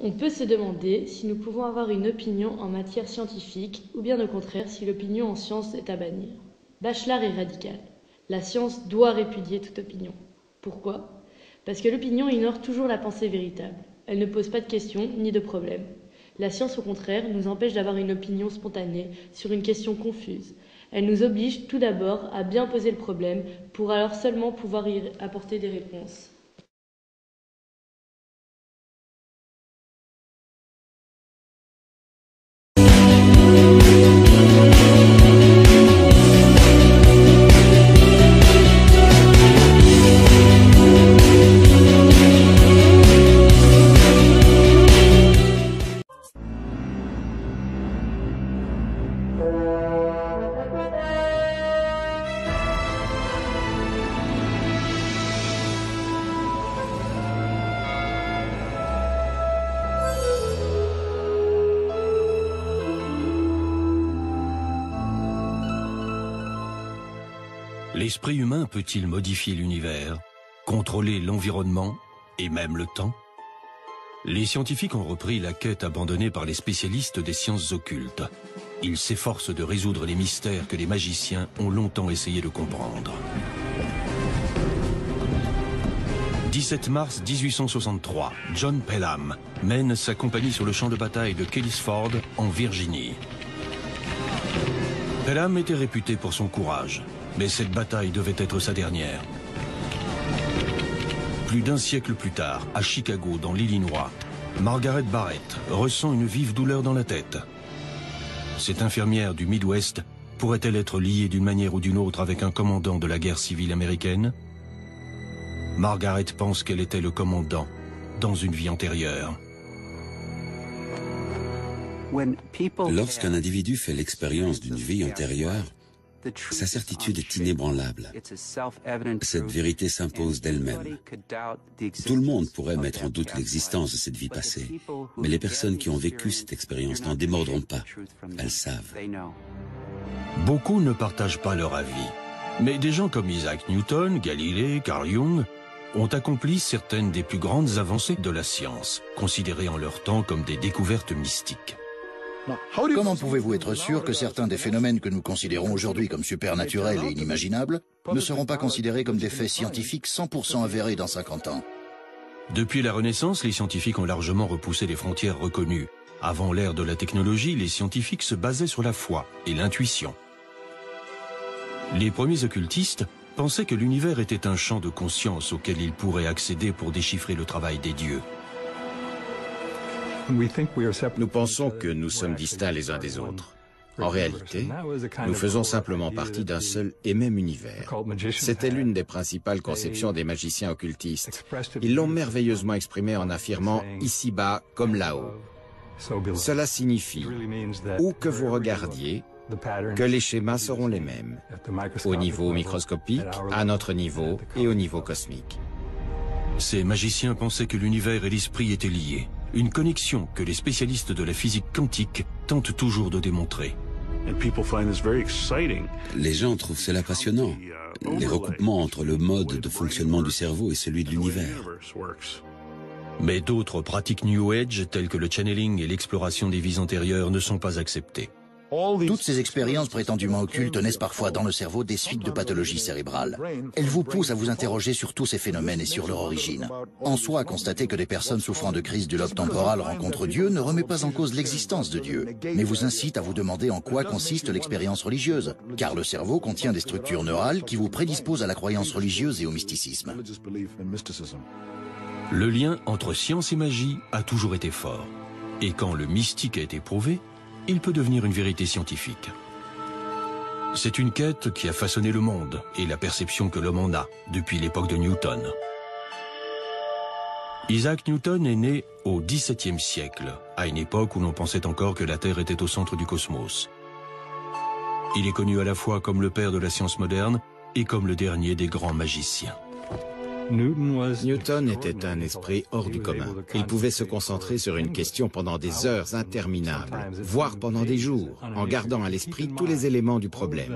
On peut se demander si nous pouvons avoir une opinion en matière scientifique ou bien au contraire si l'opinion en science est à bannir. Bachelard est radical. La science doit répudier toute opinion. Pourquoi ? Parce que l'opinion ignore toujours la pensée véritable. Elle ne pose pas de questions ni de problèmes. La science, au contraire, nous empêche d'avoir une opinion spontanée sur une question confuse. Elle nous oblige tout d'abord à bien poser le problème pour alors seulement pouvoir y apporter des réponses. L'esprit humain peut-il modifier l'univers, contrôler l'environnement et même le temps? Les scientifiques ont repris la quête abandonnée par les spécialistes des sciences occultes. Ils s'efforcent de résoudre les mystères que les magiciens ont longtemps essayé de comprendre. 17 mars 1863, John Pelham mène sa compagnie sur le champ de bataille de Kellysford, en Virginie. Pelham était réputé pour son courage, mais cette bataille devait être sa dernière. Plus d'un siècle plus tard, à Chicago, dans l'Illinois, Margaret Barrett ressent une vive douleur dans la tête. Cette infirmière du Midwest pourrait-elle être liée d'une manière ou d'une autre avec un commandant de la guerre civile américaine? Margaret pense qu'elle était le commandant dans une vie antérieure. Lorsqu'un individu fait l'expérience d'une vie antérieure, sa certitude est inébranlable. Cette vérité s'impose d'elle-même. Tout le monde pourrait mettre en doute l'existence de cette vie passée, mais les personnes qui ont vécu cette expérience n'en démordront pas. Elles savent. Beaucoup ne partagent pas leur avis, mais des gens comme Isaac Newton, Galilée, Carl Jung ont accompli certaines des plus grandes avancées de la science, considérées en leur temps comme des découvertes mystiques. Comment pouvez-vous être sûr que certains des phénomènes que nous considérons aujourd'hui comme supernaturels et inimaginables ne seront pas considérés comme des faits scientifiques 100% avérés dans 50 ans? Depuis la Renaissance, les scientifiques ont largement repoussé les frontières reconnues. Avant l'ère de la technologie, les scientifiques se basaient sur la foi et l'intuition. Les premiers occultistes pensaient que l'univers était un champ de conscience auquel ils pourraient accéder pour déchiffrer le travail des dieux. Nous pensons que nous sommes distincts les uns des autres. En réalité, nous faisons simplement partie d'un seul et même univers. C'était l'une des principales conceptions des magiciens occultistes. Ils l'ont merveilleusement exprimé en affirmant « ici-bas comme là-haut ». Cela signifie, où que vous regardiez, que les schémas seront les mêmes, au niveau microscopique, à notre niveau et au niveau cosmique. Ces magiciens pensaient que l'univers et l'esprit étaient liés. Une connexion que les spécialistes de la physique quantique tentent toujours de démontrer. Les gens trouvent cela passionnant, les recoupements entre le mode de fonctionnement du cerveau et celui de l'univers. Mais d'autres pratiques New Age, telles que le channeling et l'exploration des vies antérieures, ne sont pas acceptées. Toutes ces expériences prétendument occultes naissent parfois dans le cerveau des suites de pathologies cérébrales. Elles vous poussent à vous interroger sur tous ces phénomènes et sur leur origine. En soi, constater que des personnes souffrant de crise du lobe temporal rencontrent Dieu ne remet pas en cause l'existence de Dieu, mais vous incite à vous demander en quoi consiste l'expérience religieuse, car le cerveau contient des structures neurales qui vous prédisposent à la croyance religieuse et au mysticisme. Le lien entre science et magie a toujours été fort. Et quand le mystique a été prouvé, il peut devenir une vérité scientifique. C'est une quête qui a façonné le monde et la perception que l'homme en a depuis l'époque de Newton. Isaac Newton est né au XVIIe siècle, à une époque où l'on pensait encore que la Terre était au centre du cosmos. Il est connu à la fois comme le père de la science moderne et comme le dernier des grands magiciens. Newton était un esprit hors du commun. Il pouvait se concentrer sur une question pendant des heures interminables, voire pendant des jours, en gardant à l'esprit tous les éléments du problème.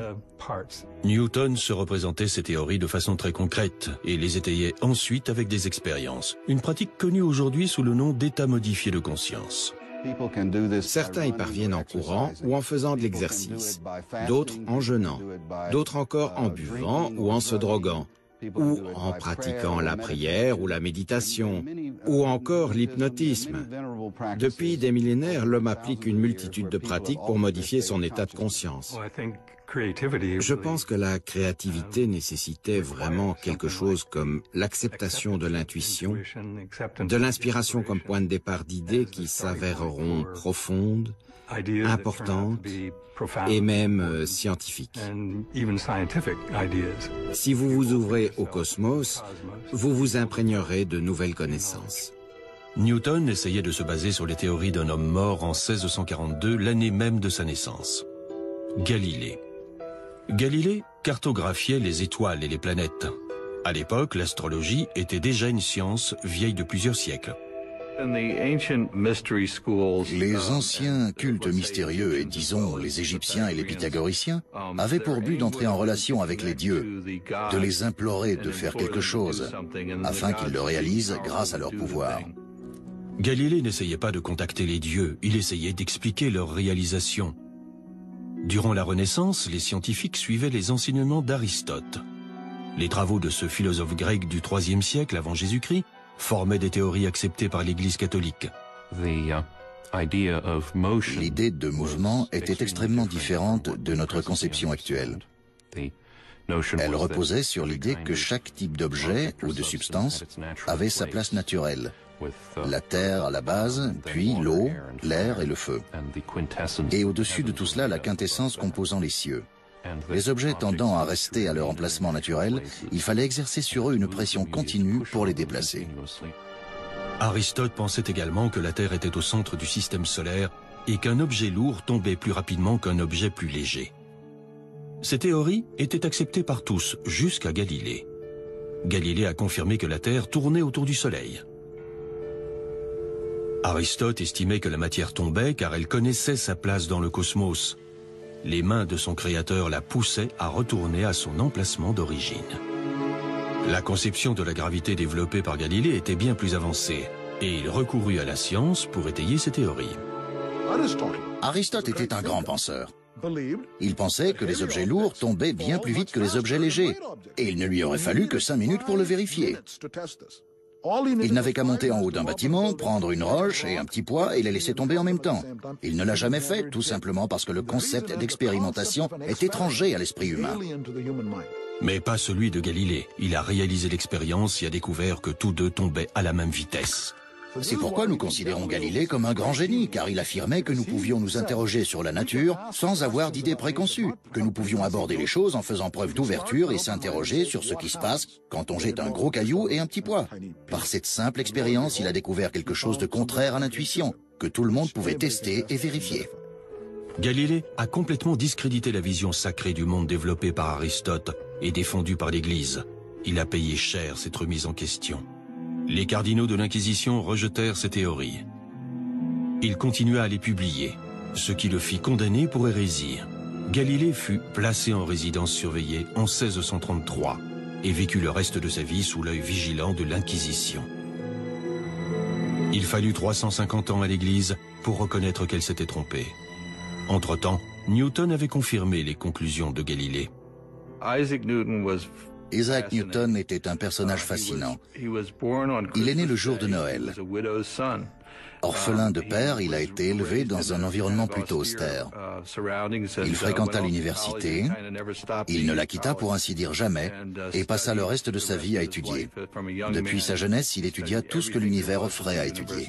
Newton se représentait ses théories de façon très concrète et les étayait ensuite avec des expériences. Une pratique connue aujourd'hui sous le nom d'état modifié de conscience. Certains y parviennent en courant ou en faisant de l'exercice, d'autres en jeûnant, d'autres encore en buvant ou en se droguant, ou en pratiquant la prière ou la méditation, ou encore l'hypnotisme. Depuis des millénaires, l'homme applique une multitude de pratiques pour modifier son état de conscience. Je pense que la créativité nécessitait vraiment quelque chose comme l'acceptation de l'intuition, de l'inspiration comme point de départ d'idées qui s'avéreront profondes, importantes et même scientifiques. Si vous vous ouvrez au cosmos, vous vous imprégnerez de nouvelles connaissances. Newton essayait de se baser sur les théories d'un homme mort en 1642, l'année même de sa naissance. Galilée. Galilée cartographiait les étoiles et les planètes. À l'époque, l'astrologie était déjà une science vieille de plusieurs siècles. Les anciens cultes mystérieux, et disons les Égyptiens et les Pythagoriciens, avaient pour but d'entrer en relation avec les dieux, de les implorer de faire quelque chose, afin qu'ils le réalisent grâce à leur pouvoir. Galilée n'essayait pas de contacter les dieux, il essayait d'expliquer leur réalisation. Durant la Renaissance, les scientifiques suivaient les enseignements d'Aristote. Les travaux de ce philosophe grec du IIIe siècle avant Jésus-Christ formaient des théories acceptées par l'Église catholique. L'idée de mouvement était extrêmement différente de notre conception actuelle. Elle reposait sur l'idée que chaque type d'objet ou de substance avait sa place naturelle. La terre à la base, puis l'eau, l'air et le feu. Et au-dessus de tout cela, la quintessence composant les cieux. Les objets tendant à rester à leur emplacement naturel, il fallait exercer sur eux une pression continue pour les déplacer. Aristote pensait également que la Terre était au centre du système solaire et qu'un objet lourd tombait plus rapidement qu'un objet plus léger. Ces théories étaient acceptées par tous, jusqu'à Galilée. Galilée a confirmé que la Terre tournait autour du Soleil. Aristote estimait que la matière tombait car elle connaissait sa place dans le cosmos. Les mains de son créateur la poussaient à retourner à son emplacement d'origine. La conception de la gravité développée par Galilée était bien plus avancée, et il recourut à la science pour étayer ses théories. Aristote était un grand penseur. Il pensait que les objets lourds tombaient bien plus vite que les objets légers, et il ne lui aurait fallu que 5 minutes pour le vérifier. Il n'avait qu'à monter en haut d'un bâtiment, prendre une roche et un petit poids et les laisser tomber en même temps. Il ne l'a jamais fait, tout simplement parce que le concept d'expérimentation est étranger à l'esprit humain. Mais pas celui de Galilée. Il a réalisé l'expérience et a découvert que tous deux tombaient à la même vitesse. C'est pourquoi nous considérons Galilée comme un grand génie, car il affirmait que nous pouvions nous interroger sur la nature sans avoir d'idées préconçues, que nous pouvions aborder les choses en faisant preuve d'ouverture et s'interroger sur ce qui se passe quand on jette un gros caillou et un petit poids. Par cette simple expérience, il a découvert quelque chose de contraire à l'intuition, que tout le monde pouvait tester et vérifier. Galilée a complètement discrédité la vision sacrée du monde développée par Aristote et défendue par l'Église. Il a payé cher cette remise en question. Les cardinaux de l'Inquisition rejetèrent ces théories. Il continua à les publier, ce qui le fit condamner pour hérésie. Galilée fut placé en résidence surveillée en 1633 et vécut le reste de sa vie sous l'œil vigilant de l'Inquisition. Il fallut 350 ans à l'Église pour reconnaître qu'elle s'était trompée. Entre-temps, Newton avait confirmé les conclusions de Galilée. Isaac Newton était un personnage fascinant. Il est né le jour de Noël. Orphelin de père, il a été élevé dans un environnement plutôt austère. Il fréquenta l'université, il ne la quitta pour ainsi dire jamais, et passa le reste de sa vie à étudier. Depuis sa jeunesse, il étudia tout ce que l'univers offrait à étudier.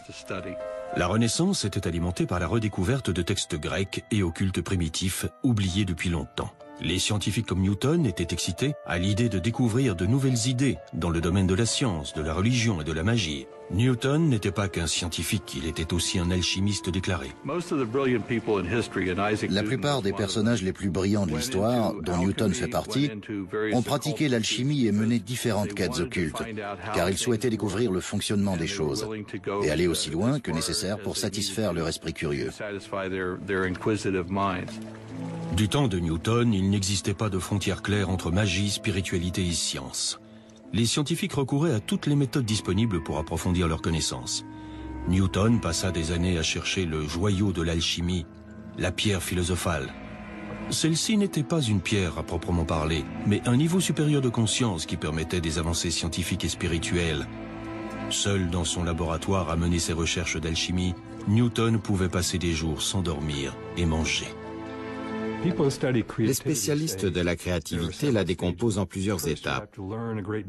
La Renaissance était alimentée par la redécouverte de textes grecs et occultes primitifs oubliés depuis longtemps. Les scientifiques comme Newton étaient excités à l'idée de découvrir de nouvelles idées dans le domaine de la science, de la religion et de la magie. Newton n'était pas qu'un scientifique, il était aussi un alchimiste déclaré. La plupart des personnages les plus brillants de l'histoire, dont Newton fait partie, ont pratiqué l'alchimie et mené différentes quêtes occultes, car ils souhaitaient découvrir le fonctionnement des choses et aller aussi loin que nécessaire pour satisfaire leur esprit curieux. Du temps de Newton, il n'existait pas de frontière claire entre magie, spiritualité et science. Les scientifiques recouraient à toutes les méthodes disponibles pour approfondir leurs connaissances. Newton passa des années à chercher le joyau de l'alchimie, la pierre philosophale. Celle-ci n'était pas une pierre à proprement parler, mais un niveau supérieur de conscience qui permettait des avancées scientifiques et spirituelles. Seul dans son laboratoire à mener ses recherches d'alchimie, Newton pouvait passer des jours sans dormir et manger. Les spécialistes de la créativité la décomposent en plusieurs étapes.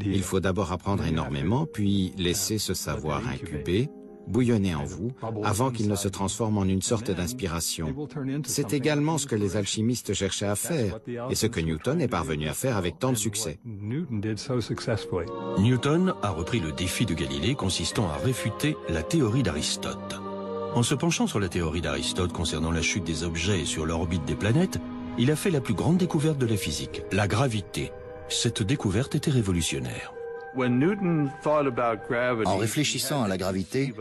Il faut d'abord apprendre énormément, puis laisser ce savoir incuber, bouillonner en vous, avant qu'il ne se transforme en une sorte d'inspiration. C'est également ce que les alchimistes cherchaient à faire, et ce que Newton est parvenu à faire avec tant de succès. Newton a repris le défi de Galilée consistant à réfuter la théorie d'Aristote. En se penchant sur la théorie d'Aristote concernant la chute des objets sur l'orbite des planètes, il a fait la plus grande découverte de la physique, la gravité. Cette découverte était révolutionnaire. En réfléchissant à la gravité,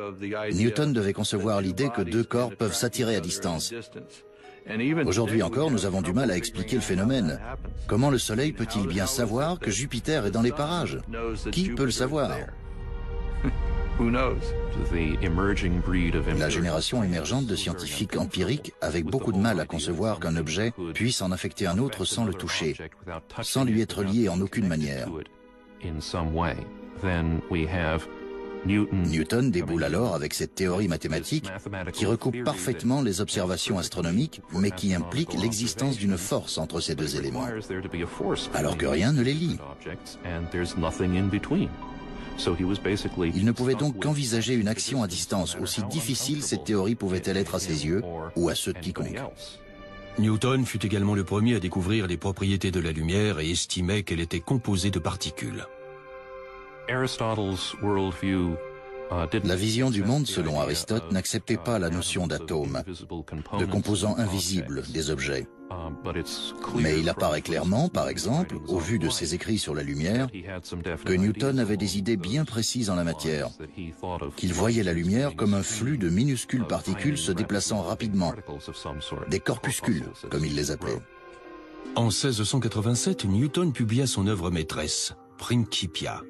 Newton devait concevoir l'idée que deux corps peuvent s'attirer à distance. Aujourd'hui encore, nous avons du mal à expliquer le phénomène. Comment le Soleil peut-il bien savoir que Jupiter est dans les parages? Qui peut le savoir? La génération émergente de scientifiques empiriques avec beaucoup de mal à concevoir qu'un objet puisse en affecter un autre sans le toucher, sans lui être lié en aucune manière. Newton déboule alors avec cette théorie mathématique qui recoupe parfaitement les observations astronomiques, mais qui implique l'existence d'une force entre ces deux éléments, alors que rien ne les lie. Il ne pouvait donc qu'envisager une action à distance, aussi difficile cette théorie pouvait-elle être à ses yeux ou à ceux de quiconque. Newton fut également le premier à découvrir les propriétés de la lumière et estimait qu'elle était composée de particules. La vision du monde, selon Aristote, n'acceptait pas la notion d'atome, de composants invisibles des objets. Mais il apparaît clairement, par exemple, au vu de ses écrits sur la lumière, que Newton avait des idées bien précises en la matière, qu'il voyait la lumière comme un flux de minuscules particules se déplaçant rapidement, des corpuscules, comme il les appelait. En 1687, Newton publia son œuvre maîtresse, Principia,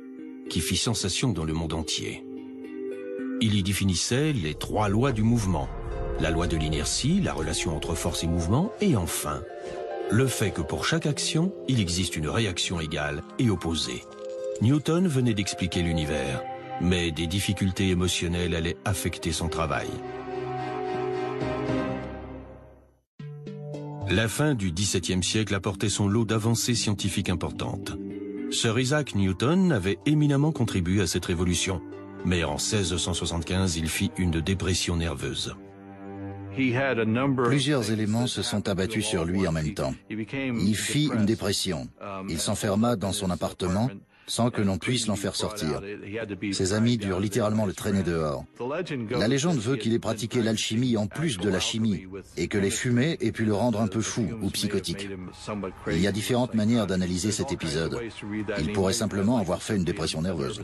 qui fit sensation dans le monde entier. Il y définissait les trois lois du mouvement, la loi de l'inertie, la relation entre force et mouvement, et enfin, le fait que pour chaque action, il existe une réaction égale et opposée. Newton venait d'expliquer l'univers, mais des difficultés émotionnelles allaient affecter son travail. La fin du XVIIe siècle apportait son lot d'avancées scientifiques importantes. Sir Isaac Newton avait éminemment contribué à cette révolution, mais en 1675, il fit une dépression nerveuse. Plusieurs éléments se sont abattus sur lui en même temps. Il fit une dépression. Il s'enferma dans son appartement sans que l'on puisse l'en faire sortir. Ses amis durent littéralement le traîner dehors. La légende veut qu'il ait pratiqué l'alchimie en plus de la chimie et que les fumées aient pu le rendre un peu fou ou psychotique. Il y a différentes manières d'analyser cet épisode. Il pourrait simplement avoir fait une dépression nerveuse.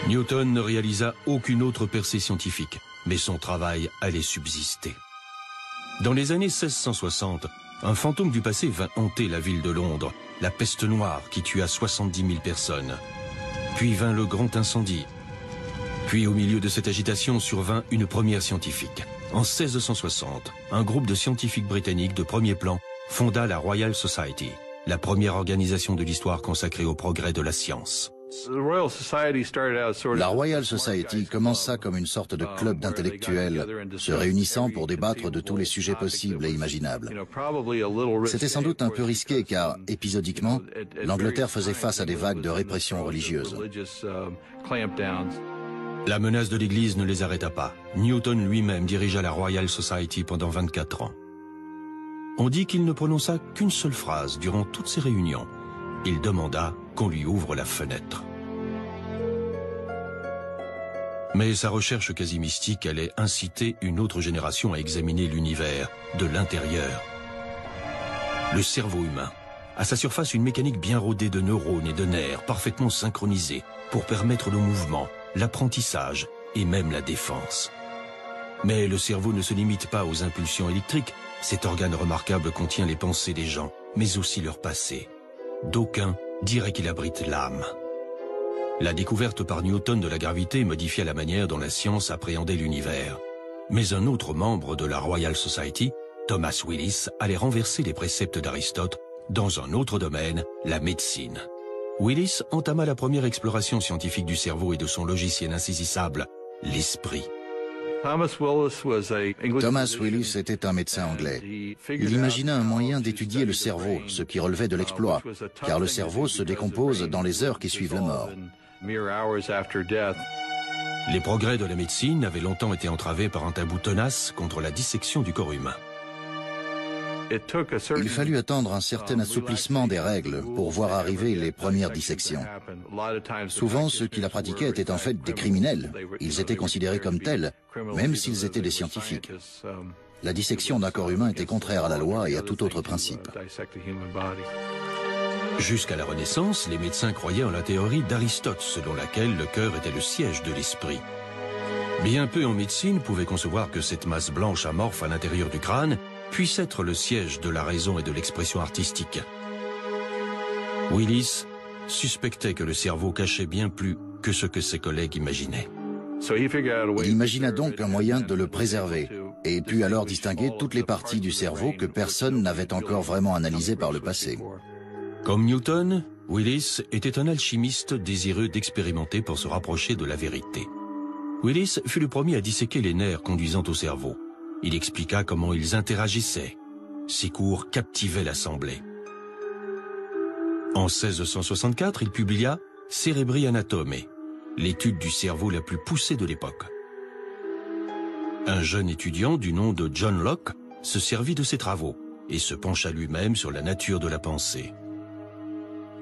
Newton ne réalisa aucune autre percée scientifique, mais son travail allait subsister. Dans les années 1660, un fantôme du passé vint hanter la ville de Londres, la peste noire qui tua 70 000 personnes. Puis vint le grand incendie. Puis au milieu de cette agitation survint une première scientifique. En 1660, un groupe de scientifiques britanniques de premier plan fonda la Royal Society, la première organisation de l'histoire consacrée au progrès de la science. La Royal Society commença comme une sorte de club d'intellectuels, se réunissant pour débattre de tous les sujets possibles et imaginables. C'était sans doute un peu risqué car, épisodiquement, l'Angleterre faisait face à des vagues de répression religieuse. La menace de l'Église ne les arrêta pas. Newton lui-même dirigea la Royal Society pendant 24 ans. On dit qu'il ne prononça qu'une seule phrase durant toutes ces réunions. Il demanda qu'on lui ouvre la fenêtre. Mais sa recherche quasi mystique allait inciter une autre génération à examiner l'univers de l'intérieur. Le cerveau humain. À sa surface, une mécanique bien rodée de neurones et de nerfs, parfaitement synchronisée, pour permettre le mouvement, l'apprentissage et même la défense. Mais le cerveau ne se limite pas aux impulsions électriques. Cet organe remarquable contient les pensées des gens, mais aussi leur passé. D'aucuns diraient qu'il abrite l'âme. La découverte par Newton de la gravité modifia la manière dont la science appréhendait l'univers. Mais un autre membre de la Royal Society, Thomas Willis, allait renverser les préceptes d'Aristote dans un autre domaine, la médecine. Willis entama la première exploration scientifique du cerveau et de son logiciel insaisissable, l'esprit. Thomas Willis était un médecin anglais. Il imagina un moyen d'étudier le cerveau, ce qui relevait de l'exploit, car le cerveau se décompose dans les heures qui suivent la mort. Les progrès de la médecine avaient longtemps été entravés par un tabou tenace contre la dissection du corps humain. Il fallut attendre un certain assouplissement des règles pour voir arriver les premières dissections. Souvent, ceux qui la pratiquaient étaient en fait des criminels. Ils étaient considérés comme tels, même s'ils étaient des scientifiques. La dissection d'un corps humain était contraire à la loi et à tout autre principe. Jusqu'à la Renaissance, les médecins croyaient en la théorie d'Aristote, selon laquelle le cœur était le siège de l'esprit. Bien peu en médecine pouvaient concevoir que cette masse blanche amorphe à l'intérieur du crâne puisse être le siège de la raison et de l'expression artistique. Willis suspectait que le cerveau cachait bien plus que ce que ses collègues imaginaient. Il imagina donc un moyen de le préserver et put alors distinguer toutes les parties du cerveau que personne n'avait encore vraiment analysées par le passé. Comme Newton, Willis était un alchimiste désireux d'expérimenter pour se rapprocher de la vérité. Willis fut le premier à disséquer les nerfs conduisant au cerveau. Il expliqua comment ils interagissaient. Ses cours captivaient l'Assemblée. En 1664, il publia « Cerebri Anatome », l'étude du cerveau la plus poussée de l'époque. Un jeune étudiant du nom de John Locke se servit de ses travaux et se pencha lui-même sur la nature de la pensée.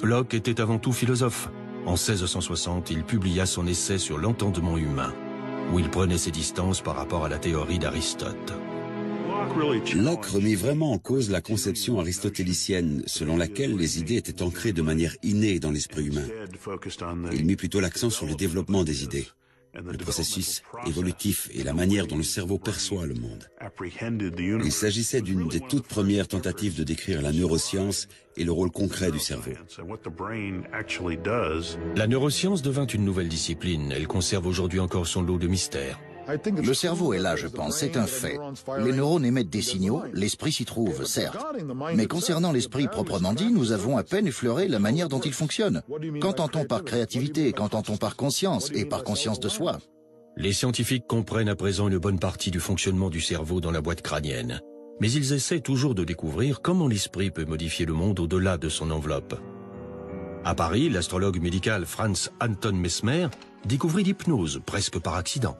Locke était avant tout philosophe. En 1660, il publia son essai sur l'entendement humain, où il prenait ses distances par rapport à la théorie d'Aristote. Locke remit vraiment en cause la conception aristotélicienne, selon laquelle les idées étaient ancrées de manière innée dans l'esprit humain. Il mit plutôt l'accent sur le développement des idées, le processus évolutif et la manière dont le cerveau perçoit le monde. Il s'agissait d'une des toutes premières tentatives de décrire la neuroscience et le rôle concret du cerveau. La neuroscience devint une nouvelle discipline. Elle conserve aujourd'hui encore son lot de mystères. Le cerveau est là, je pense, c'est un fait. Les neurones émettent des signaux, l'esprit s'y trouve, certes. Mais concernant l'esprit proprement dit, nous avons à peine effleuré la manière dont il fonctionne. Qu'entend-on par créativité? Qu'entend-on par conscience et par conscience de soi? Les scientifiques comprennent à présent une bonne partie du fonctionnement du cerveau dans la boîte crânienne. Mais ils essaient toujours de découvrir comment l'esprit peut modifier le monde au-delà de son enveloppe. À Paris, l'astrologue médical Franz Anton Mesmer découvrit l'hypnose presque par accident.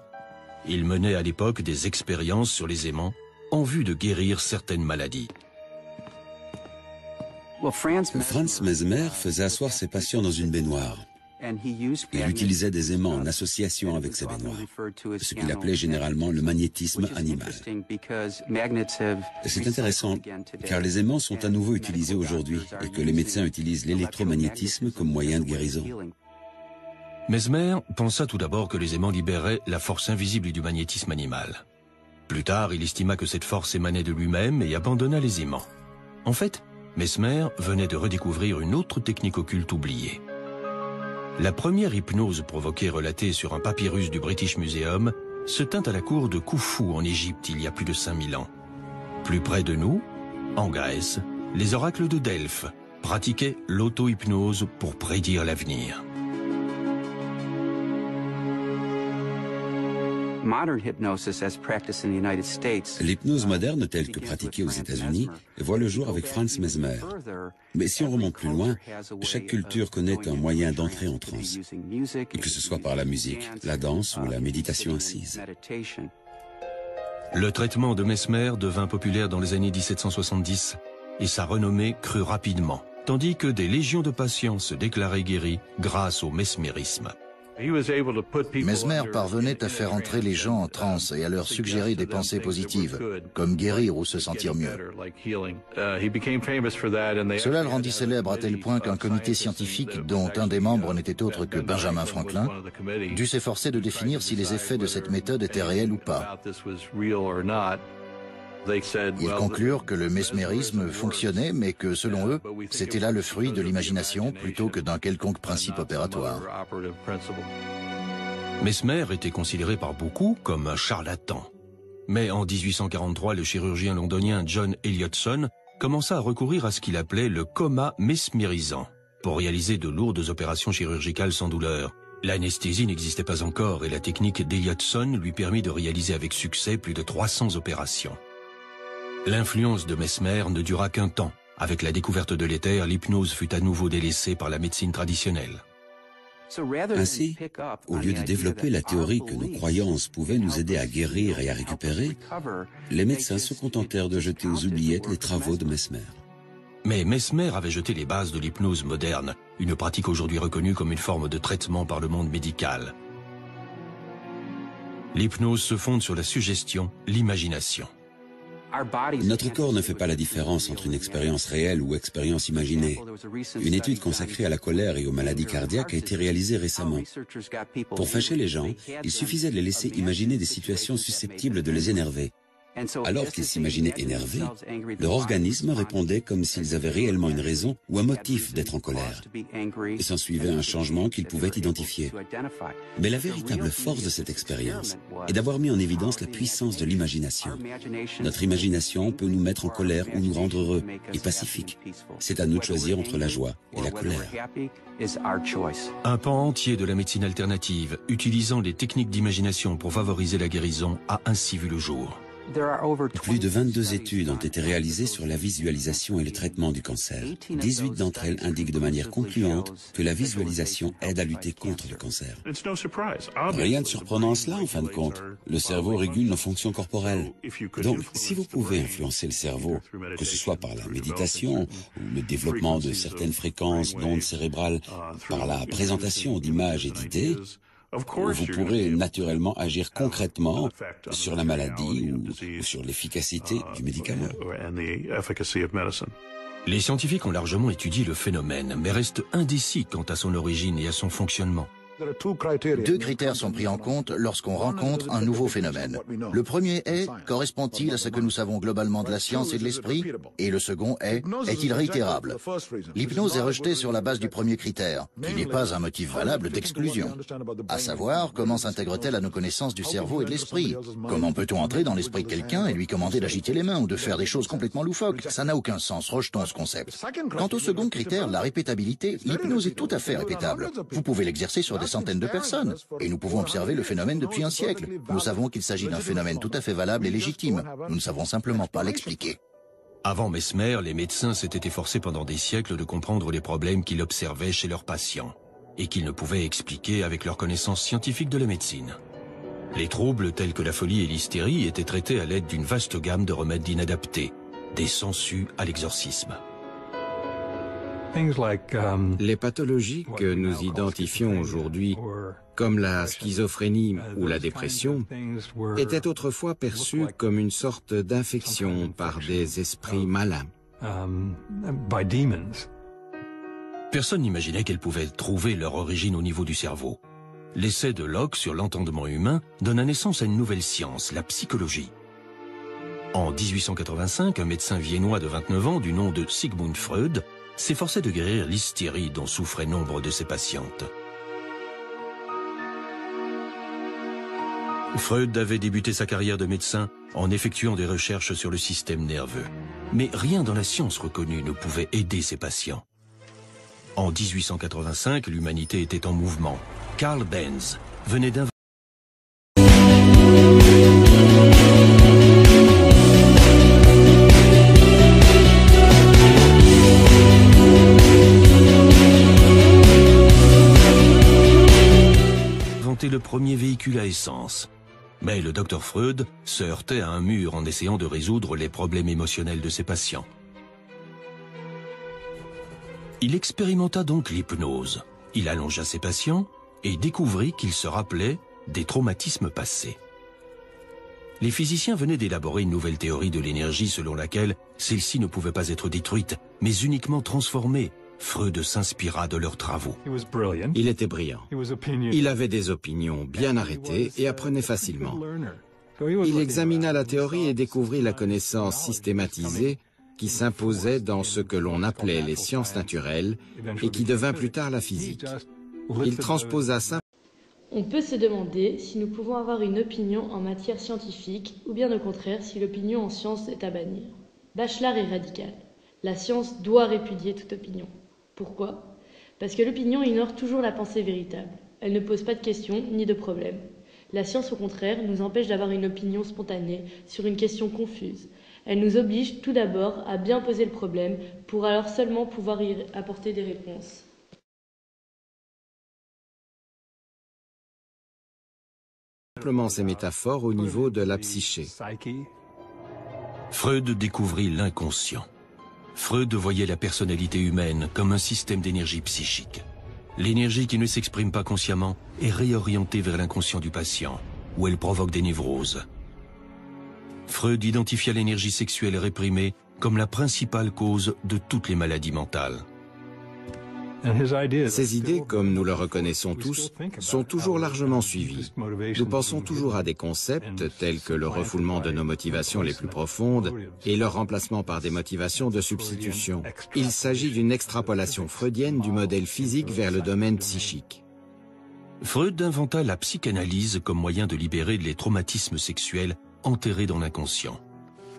Il menait à l'époque des expériences sur les aimants en vue de guérir certaines maladies. Franz Mesmer faisait asseoir ses patients dans une baignoire. Il utilisait des aimants en association avec ces baignoires, ce qu'il appelait généralement le magnétisme animal. C'est intéressant, car les aimants sont à nouveau utilisés aujourd'hui et que les médecins utilisent l'électromagnétisme comme moyen de guérison. Mesmer pensa tout d'abord que les aimants libéraient la force invisible du magnétisme animal. Plus tard, il estima que cette force émanait de lui-même et abandonna les aimants. En fait, Mesmer venait de redécouvrir une autre technique occulte oubliée. La première hypnose provoquée relatée sur un papyrus du British Museum se tint à la cour de Khufu en Égypte il y a plus de 5000 ans. Plus près de nous, en Grèce, les oracles de Delphes pratiquaient l'auto-hypnose pour prédire l'avenir. L'hypnose moderne telle que pratiquée aux États-Unis voit le jour avec Franz Mesmer. Mais si on remonte plus loin, chaque culture connaît un moyen d'entrer en transe, que ce soit par la musique, la danse ou la méditation assise. Le traitement de Mesmer devint populaire dans les années 1770 et sa renommée crut rapidement, tandis que des légions de patients se déclaraient guéris grâce au mesmérisme. Mesmer parvenait à faire entrer les gens en transe et à leur suggérer des pensées positives, comme guérir ou se sentir mieux. Cela le rendit célèbre à tel point qu'un comité scientifique, dont un des membres n'était autre que Benjamin Franklin, dut s'efforcer de définir si les effets de cette méthode étaient réels ou pas. Ils conclurent que le mesmérisme fonctionnait, mais que, selon eux, c'était là le fruit de l'imagination plutôt que d'un quelconque principe opératoire. Mesmer était considéré par beaucoup comme un charlatan. Mais en 1843, le chirurgien londonien John Elliotson commença à recourir à ce qu'il appelait le coma mesmérisant pour réaliser de lourdes opérations chirurgicales sans douleur. L'anesthésie n'existait pas encore et la technique d'Elliotson lui permit de réaliser avec succès plus de 300 opérations. L'influence de Mesmer ne dura qu'un temps. Avec la découverte de l'éther, l'hypnose fut à nouveau délaissée par la médecine traditionnelle. Ainsi, au lieu de développer la théorie que nos croyances pouvaient nous aider à guérir et à récupérer, les médecins se contentèrent de jeter aux oubliettes les travaux de Mesmer. Mais Mesmer avait jeté les bases de l'hypnose moderne, une pratique aujourd'hui reconnue comme une forme de traitement par le monde médical. L'hypnose se fonde sur la suggestion, l'imagination. Notre corps ne fait pas la différence entre une expérience réelle ou expérience imaginée. Une étude consacrée à la colère et aux maladies cardiaques a été réalisée récemment. Pour fâcher les gens, il suffisait de les laisser imaginer des situations susceptibles de les énerver. Alors qu'ils s'imaginaient énervés, leur organisme répondait comme s'ils avaient réellement une raison ou un motif d'être en colère. Et s'ensuivait un changement qu'ils pouvaient identifier. Mais la véritable force de cette expérience est d'avoir mis en évidence la puissance de l'imagination. Notre imagination peut nous mettre en colère ou nous rendre heureux et pacifiques. C'est à nous de choisir entre la joie et la colère. Un pan entier de la médecine alternative, utilisant les techniques d'imagination pour favoriser la guérison, a ainsi vu le jour. Plus de 22 études ont été réalisées sur la visualisation et le traitement du cancer. 18 d'entre elles indiquent de manière concluante que la visualisation aide à lutter contre le cancer. Rien de surprenant à cela en fin de compte. Le cerveau régule nos fonctions corporelles. Donc, si vous pouvez influencer le cerveau, que ce soit par la méditation ou le développement de certaines fréquences d'ondes cérébrales, par la présentation d'images et d'idées, vous pourrez naturellement agir concrètement sur la maladie ou sur l'efficacité du médicament. Les scientifiques ont largement étudié le phénomène, mais restent indécis quant à son origine et à son fonctionnement. Deux critères sont pris en compte lorsqu'on rencontre un nouveau phénomène. Le premier est, correspond-il à ce que nous savons globalement de la science et de l'esprit? Et le second est-il réitérable? L'hypnose est rejetée sur la base du premier critère, qui n'est pas un motif valable d'exclusion. À savoir, comment s'intègre-t-elle à nos connaissances du cerveau et de l'esprit? Comment peut-on entrer dans l'esprit de quelqu'un et lui commander d'agiter les mains ou de faire des choses complètement loufoques? Ça n'a aucun sens, rejetons ce concept. Quant au second critère, la répétabilité, l'hypnose est tout à fait répétable. Vous pouvez l'exercer sur des centaines de personnes. Et nous pouvons observer le phénomène depuis un siècle. Nous savons qu'il s'agit d'un phénomène tout à fait valable et légitime. Nous ne savons simplement pas l'expliquer. Avant Mesmer, les médecins s'étaient efforcés pendant des siècles de comprendre les problèmes qu'ils observaient chez leurs patients et qu'ils ne pouvaient expliquer avec leur connaissance scientifique de la médecine. Les troubles tels que la folie et l'hystérie étaient traités à l'aide d'une vaste gamme de remèdes inadaptés, des sangsues à l'exorcisme. Les pathologies que nous identifions aujourd'hui, comme la schizophrénie ou la dépression, étaient autrefois perçues comme une sorte d'infection par des esprits malins. Personne n'imaginait qu'elles pouvaient trouver leur origine au niveau du cerveau. L'essai de Locke sur l'entendement humain donna naissance à une nouvelle science, la psychologie. En 1885, un médecin viennois de 29 ans du nom de Sigmund Freud s'efforçait de guérir l'hystérie dont souffraient nombre de ses patientes. Freud avait débuté sa carrière de médecin en effectuant des recherches sur le système nerveux. Mais rien dans la science reconnue ne pouvait aider ses patients. En 1885, l'humanité était en mouvement. Carl Benz venait d'inventer le premier véhicule à essence. Mais le docteur Freud se heurtait à un mur en essayant de résoudre les problèmes émotionnels de ses patients. Il expérimenta donc l'hypnose. Il allongea ses patients et découvrit qu'ils se rappelaient des traumatismes passés. Les physiciens venaient d'élaborer une nouvelle théorie de l'énergie selon laquelle celle-ci ne pouvait pas être détruite, mais uniquement transformée. Freud s'inspira de leurs travaux. Il était brillant. Il avait des opinions bien arrêtées et apprenait facilement. Il examina la théorie et découvrit la connaissance systématisée qui s'imposait dans ce que l'on appelait les sciences naturelles et qui devint plus tard la physique. Il transposa ça. On peut se demander si nous pouvons avoir une opinion en matière scientifique ou bien au contraire si l'opinion en science est à bannir. Bachelard est radical. La science doit répudier toute opinion. Pourquoi? Parce que l'opinion ignore toujours la pensée véritable. Elle ne pose pas de questions ni de problèmes. La science, au contraire, nous empêche d'avoir une opinion spontanée sur une question confuse. Elle nous oblige tout d'abord à bien poser le problème pour alors seulement pouvoir y apporter des réponses. Simplement ces métaphores au niveau de la psyché. Freud découvrit l'inconscient. Freud voyait la personnalité humaine comme un système d'énergie psychique. L'énergie qui ne s'exprime pas consciemment est réorientée vers l'inconscient du patient, où elle provoque des névroses. Freud identifia l'énergie sexuelle réprimée comme la principale cause de toutes les maladies mentales. Ces idées, comme nous le reconnaissons tous, sont toujours largement suivies. Nous pensons toujours à des concepts tels que le refoulement de nos motivations les plus profondes et leur remplacement par des motivations de substitution. Il s'agit d'une extrapolation freudienne du modèle physique vers le domaine psychique. Freud inventa la psychanalyse comme moyen de libérer les traumatismes sexuels enterrés dans l'inconscient.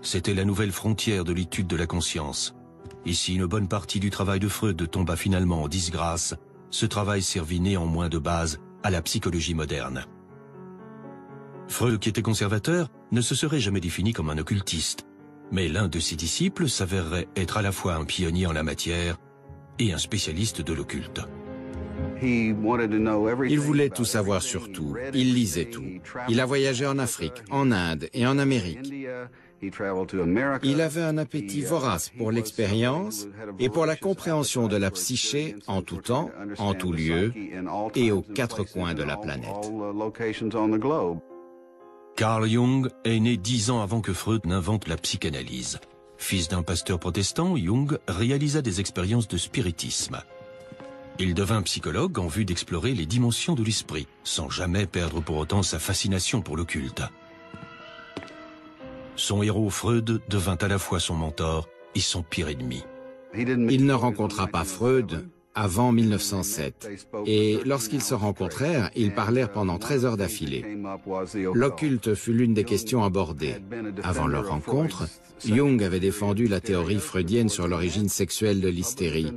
C'était la nouvelle frontière de l'étude de la conscience. Ici, une bonne partie du travail de Freud tomba finalement en disgrâce. Ce travail servit néanmoins de base à la psychologie moderne. Freud, qui était conservateur, ne se serait jamais défini comme un occultiste. Mais l'un de ses disciples s'avérerait être à la fois un pionnier en la matière et un spécialiste de l'occulte. Il voulait tout savoir sur tout. Il lisait tout. Il a voyagé en Afrique, en Inde et en Amérique. Il avait un appétit vorace pour l'expérience et pour la compréhension de la psyché en tout temps, en tout lieu et aux quatre coins de la planète. Carl Jung est né 10 ans avant que Freud n'invente la psychanalyse. Fils d'un pasteur protestant, Jung réalisa des expériences de spiritisme. Il devint psychologue en vue d'explorer les dimensions de l'esprit, sans jamais perdre pour autant sa fascination pour l'occulte. Son héros Freud devint à la fois son mentor et son pire ennemi. Il ne rencontra pas Freud avant 1907. Et lorsqu'ils se rencontrèrent, ils parlèrent pendant 13 heures d'affilée. L'occulte fut l'une des questions abordées. Avant leur rencontre, Jung avait défendu la théorie freudienne sur l'origine sexuelle de l'hystérie.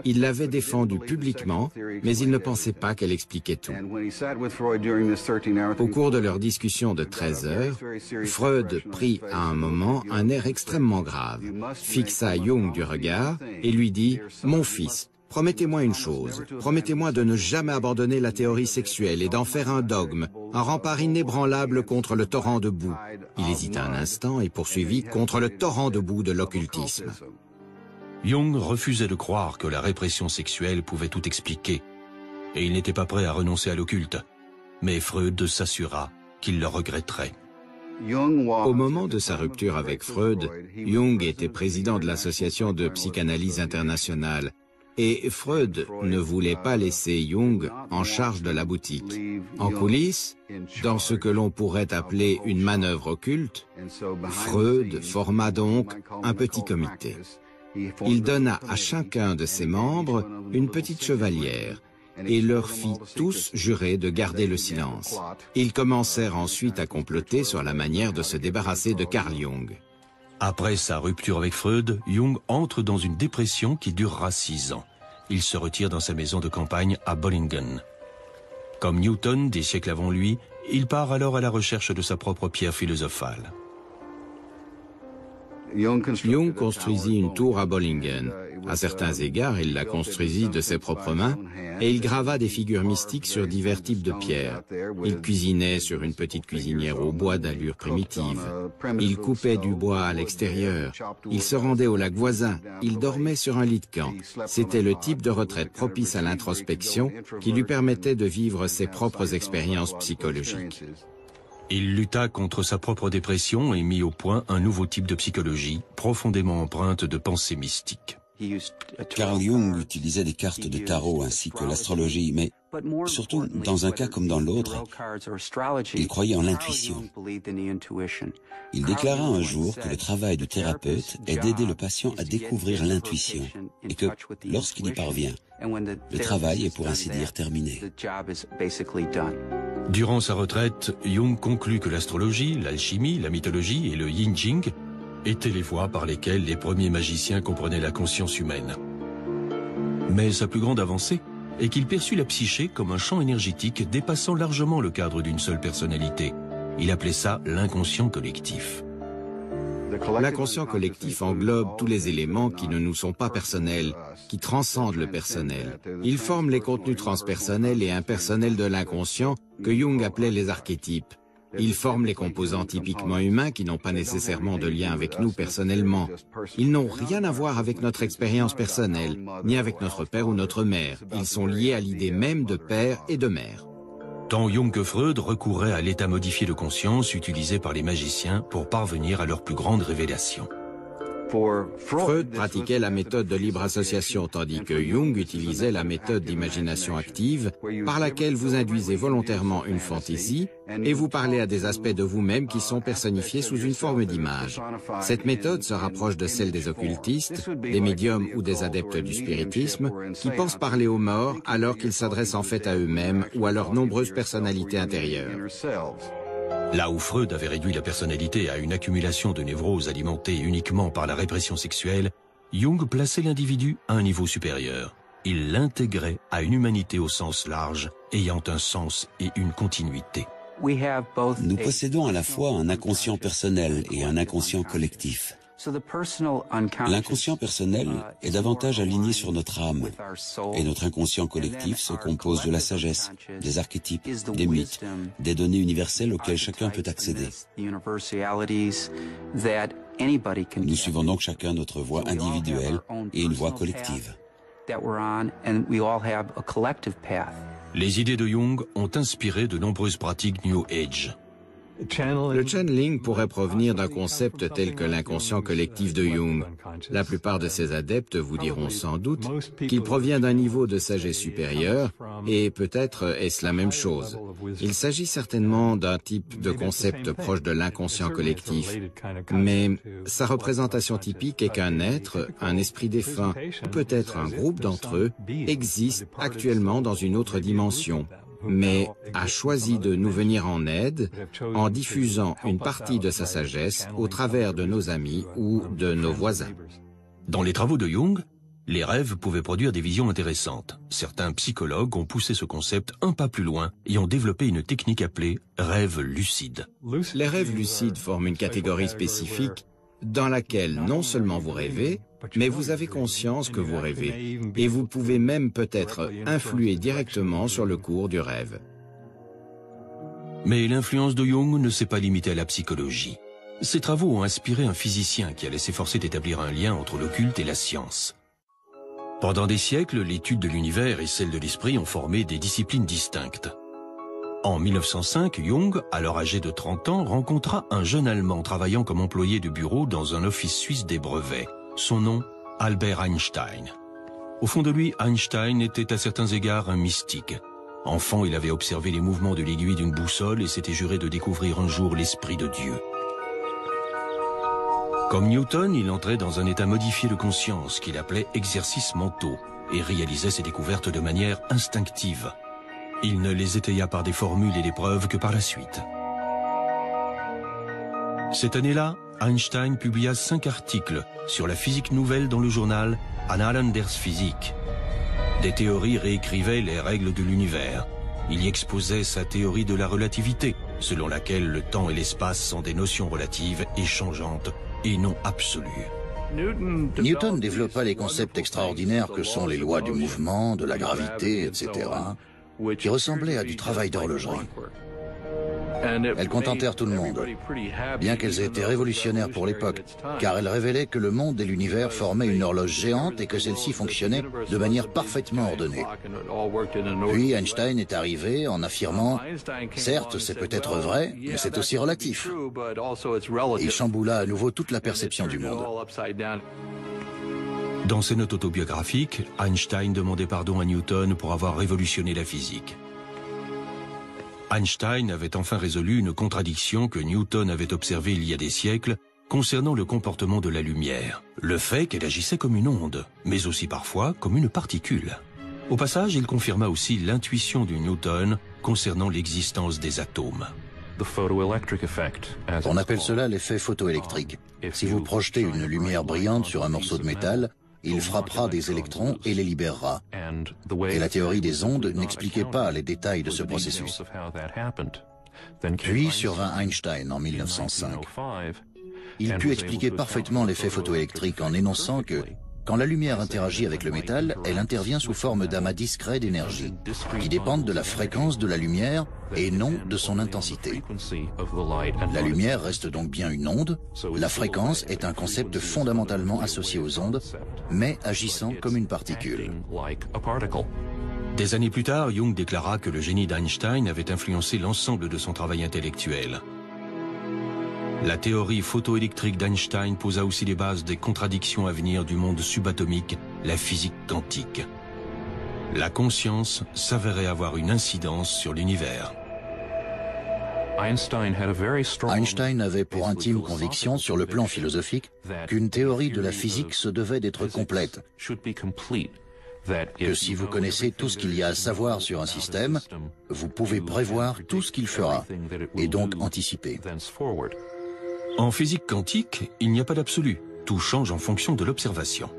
Il l'avait défendue publiquement, mais il ne pensait pas qu'elle expliquait tout. Au cours de leur discussion de 13 heures, Freud prit à un moment un air extrêmement grave, fixa Jung du regard et lui dit « Mon fils, promettez-moi une chose, promettez-moi de ne jamais abandonner la théorie sexuelle et d'en faire un dogme, un rempart inébranlable contre le torrent de boue. » Il hésita un instant et poursuivit « contre le torrent de boue de l'occultisme ». Jung refusait de croire que la répression sexuelle pouvait tout expliquer, et il n'était pas prêt à renoncer à l'occulte. Mais Freud s'assura qu'il le regretterait. Au moment de sa rupture avec Freud, Jung était président de l'Association de psychanalyse internationale. Et Freud ne voulait pas laisser Jung en charge de la boutique. En coulisses, dans ce que l'on pourrait appeler une manœuvre occulte, Freud forma donc un petit comité. Il donna à chacun de ses membres une petite chevalière et leur fit tous jurer de garder le silence. Ils commencèrent ensuite à comploter sur la manière de se débarrasser de Carl Jung. Après sa rupture avec Freud, Jung entre dans une dépression qui durera 6 ans. Il se retire dans sa maison de campagne à Bollingen. Comme Newton, des siècles avant lui, il part alors à la recherche de sa propre pierre philosophale. Jung construisit une tour à Bollingen. À certains égards, il la construisit de ses propres mains et il grava des figures mystiques sur divers types de pierres. Il cuisinait sur une petite cuisinière au bois d'allure primitive. Il coupait du bois à l'extérieur. Il se rendait au lac voisin. Il dormait sur un lit de camp. C'était le type de retraite propice à l'introspection qui lui permettait de vivre ses propres expériences psychologiques. Il lutta contre sa propre dépression et mit au point un nouveau type de psychologie, profondément empreinte de pensées mystiques. Carl Jung utilisait des cartes de tarot ainsi que l'astrologie, mais surtout, dans un cas comme dans l'autre, il croyait en l'intuition. Il déclara un jour que le travail du thérapeute est d'aider le patient à découvrir l'intuition et que, lorsqu'il y parvient, le travail est pour ainsi dire terminé. Durant sa retraite, Jung conclut que l'astrologie, l'alchimie, la mythologie et le yin-jing étaient les voies par lesquelles les premiers magiciens comprenaient la conscience humaine. Mais sa plus grande avancée est qu'il perçut la psyché comme un champ énergétique dépassant largement le cadre d'une seule personnalité. Il appelait ça l'inconscient collectif. L'inconscient collectif englobe tous les éléments qui ne nous sont pas personnels, qui transcendent le personnel. Il forme les contenus transpersonnels et impersonnels de l'inconscient que Jung appelait les archétypes. Ils forment les composants typiquement humains qui n'ont pas nécessairement de lien avec nous personnellement. Ils n'ont rien à voir avec notre expérience personnelle, ni avec notre père ou notre mère. Ils sont liés à l'idée même de père et de mère. Tant Jung que Freud recouraient à l'état modifié de conscience utilisé par les magiciens pour parvenir à leur plus grande révélation. Freud pratiquait la méthode de libre association, tandis que Jung utilisait la méthode d'imagination active, par laquelle vous induisez volontairement une fantaisie et vous parlez à des aspects de vous-même qui sont personnifiés sous une forme d'image. Cette méthode se rapproche de celle des occultistes, des médiums ou des adeptes du spiritisme, qui pensent parler aux morts alors qu'ils s'adressent en fait à eux-mêmes ou à leurs nombreuses personnalités intérieures. Là où Freud avait réduit la personnalité à une accumulation de névroses alimentées uniquement par la répression sexuelle, Jung plaçait l'individu à un niveau supérieur. Il l'intégrait à une humanité au sens large, ayant un sens et une continuité. Nous possédons à la fois un inconscient personnel et un inconscient collectif. L'inconscient personnel est davantage aligné sur notre âme, et notre inconscient collectif se compose de la sagesse, des archétypes, des mythes, des données universelles auxquelles chacun peut accéder. Nous suivons donc chacun notre voie individuelle et une voie collective. Les idées de Jung ont inspiré de nombreuses pratiques New Age. Le channeling pourrait provenir d'un concept tel que l'inconscient collectif de Jung. La plupart de ses adeptes vous diront sans doute qu'il provient d'un niveau de sagesse supérieur, et peut-être est-ce la même chose. Il s'agit certainement d'un type de concept proche de l'inconscient collectif, mais sa représentation typique est qu'un être, un esprit défunt, ou peut-être un groupe d'entre eux, existe actuellement dans une autre dimension, mais a choisi de nous venir en aide en diffusant une partie de sa sagesse au travers de nos amis ou de nos voisins. Dans les travaux de Jung, les rêves pouvaient produire des visions intéressantes. Certains psychologues ont poussé ce concept un pas plus loin et ont développé une technique appelée rêve lucide. Les rêves lucides forment une catégorie spécifique dans laquelle non seulement vous rêvez, mais vous avez conscience que vous rêvez, et vous pouvez même peut-être influer directement sur le cours du rêve. Mais l'influence de Jung ne s'est pas limitée à la psychologie. Ses travaux ont inspiré un physicien qui allait s'efforcer d'établir un lien entre l'occulte et la science. Pendant des siècles, l'étude de l'univers et celle de l'esprit ont formé des disciplines distinctes. En 1905, Jung, alors âgé de 30 ans, rencontra un jeune Allemand travaillant comme employé de bureau dans un office suisse des brevets. Son nom, Albert Einstein. Au fond de lui, Einstein était à certains égards un mystique. Enfant, il avait observé les mouvements de l'aiguille d'une boussole et s'était juré de découvrir un jour l'esprit de Dieu. Comme Newton, il entrait dans un état modifié de conscience qu'il appelait exercices mentaux et réalisait ses découvertes de manière instinctive. Il ne les étaya par des formules et des preuves que par la suite. Cette année-là, Einstein publia 5 articles sur la physique nouvelle dans le journal Annalen der Physik. Des théories réécrivaient les règles de l'univers. Il y exposait sa théorie de la relativité, selon laquelle le temps et l'espace sont des notions relatives et changeantes et non absolues. Newton développa les concepts extraordinaires que sont les lois du mouvement, de la gravité, etc., qui ressemblaient à du travail d'horlogerie. Elles contentèrent tout le monde, bien qu'elles aient été révolutionnaires pour l'époque, car elles révélaient que le monde et l'univers formaient une horloge géante et que celle-ci fonctionnait de manière parfaitement ordonnée. Puis Einstein est arrivé en affirmant « Certes, c'est peut-être vrai, mais c'est aussi relatif ». Il chamboula à nouveau toute la perception du monde. Dans ses notes autobiographiques, Einstein demandait pardon à Newton pour avoir révolutionné la physique. Einstein avait enfin résolu une contradiction que Newton avait observée il y a des siècles concernant le comportement de la lumière. Le fait qu'elle agissait comme une onde, mais aussi parfois comme une particule. Au passage, il confirma aussi l'intuition de Newton concernant l'existence des atomes. On appelle cela l'effet photoélectrique. Si vous projetez une lumière brillante sur un morceau de métal, il frappera des électrons et les libérera. Et la théorie des ondes n'expliquait pas les détails de ce processus. Puis survint Einstein en 1905. Il put expliquer parfaitement l'effet photoélectrique en énonçant que, quand la lumière interagit avec le métal, elle intervient sous forme d'amas discrets d'énergie, qui dépendent de la fréquence de la lumière et non de son intensité. La lumière reste donc bien une onde, la fréquence est un concept fondamentalement associé aux ondes, mais agissant comme une particule. Des années plus tard, Young déclara que le génie d'Einstein avait influencé l'ensemble de son travail intellectuel. La théorie photoélectrique d'Einstein posa aussi les bases des contradictions à venir du monde subatomique, la physique quantique. La conscience s'avérait avoir une incidence sur l'univers. Einstein avait pour intime conviction sur le plan philosophique qu'une théorie de la physique se devait d'être complète, que si vous connaissez tout ce qu'il y a à savoir sur un système, vous pouvez prévoir tout ce qu'il fera, et donc anticiper. En physique quantique, il n'y a pas d'absolu. Tout change en fonction de l'observation.